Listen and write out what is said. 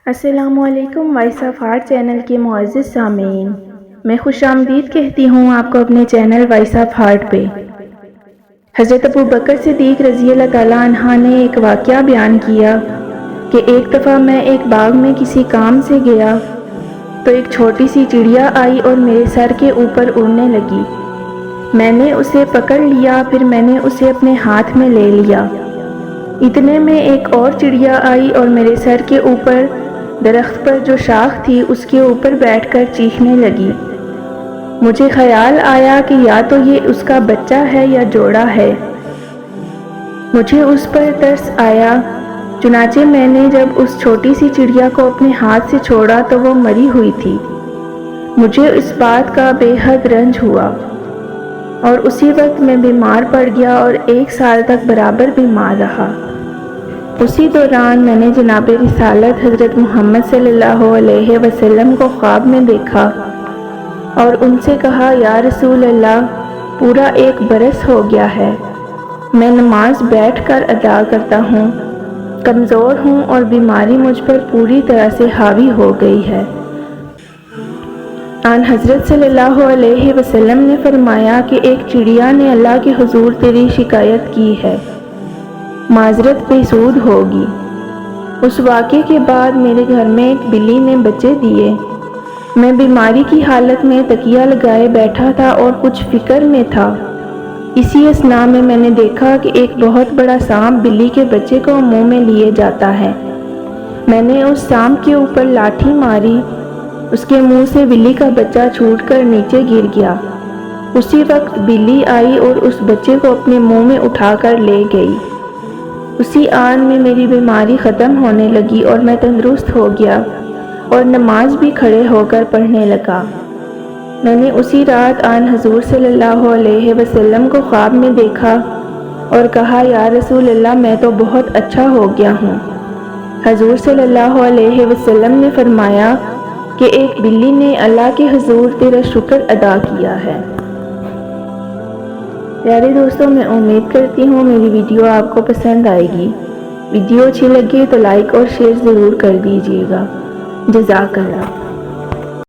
السلام علیکم voice of heart channel کے معزز سامعین، میں خوش آمدید کہتی ہوں آپ کو اپنے چینل وائس آف ہارٹ پہ۔ حضرت ابو بکر صدیق رضی اللہ تعالیٰ عنہ نے ایک واقعہ بیان کیا کہ ایک دفعہ میں ایک باغ میں کسی کام سے گیا تو ایک چھوٹی سی چڑیا آئی اور میرے سر کے اوپر اڑنے لگی۔ میں نے اسے پکڑ لیا، پھر میں نے اسے اپنے ہاتھ میں لے لیا۔ اتنے میں ایک اور چڑیا آئی اور میرے سر کے اوپر درخت پر جو شاخ تھی اس کے اوپر بیٹھ کر چیخنے لگی۔ مجھے خیال آیا کہ یا تو یہ اس کا بچہ ہے یا جوڑا ہے۔ مجھے اس پر ترس آیا، چنانچہ میں نے جب اس چھوٹی سی چڑیا کو اپنے ہاتھ سے چھوڑا تو وہ مری ہوئی تھی۔ مجھے اس بات کا بے حد رنج ہوا اور اسی وقت میں بیمار پڑ گیا اور 1 سال تک برابر بیمار رہا۔ اسی دوران میں نے جناب رسالت حضرت محمد صلی اللہ علیہ وسلم کو خواب میں دیکھا اور ان سے کہا، یا رسول اللہ، پورا 1 برس ہو گیا ہے، میں نماز بیٹھ کر ادا کرتا ہوں، کمزور ہوں اور بیماری مجھ پر پوری طرح سے حاوی ہو گئی ہے۔ آن حضرت صلی اللہ علیہ وسلم نے فرمایا کہ ایک چڑیا نے اللہ کے حضور تیری شکایت کی ہے، معذرت بے سود ہوگی۔ اس واقعے کے بعد میرے گھر میں ایک بلی نے بچے دیے۔ میں بیماری کی حالت میں تکیہ لگائے بیٹھا تھا اور کچھ فکر میں تھا۔ اسی اثناء میں نے دیکھا کہ ایک بہت بڑا سانپ بلی کے بچے کو منہ میں لیے جاتا ہے۔ میں نے اس سانپ کے اوپر لاٹھی ماری، اس کے منہ سے بلی کا بچہ چھوٹ کر نیچے گر گیا۔ اسی وقت بلی آئی اور اس بچے کو اپنے منہ میں اٹھا کر لے گئی۔ اسی آن میں میری بیماری ختم ہونے لگی اور میں تندرست ہو گیا اور نماز بھی کھڑے ہو کر پڑھنے لگا۔ میں نے اسی رات آن حضور صلی اللہ علیہ وسلم کو خواب میں دیکھا اور کہا، یا رسول اللہ، میں تو بہت اچھا ہو گیا ہوں۔ حضور صلی اللہ علیہ وسلم نے فرمایا کہ ایک بلی نے اللہ کے حضور تیرا شکر ادا کیا ہے۔ پیارے دوستوں، میں امید کرتی ہوں میری ویڈیو آپ کو پسند آئے گی۔ ویڈیو اچھی لگے تو لائک اور شیئر ضرور کر دیجیے گا۔ جزاک اللہ۔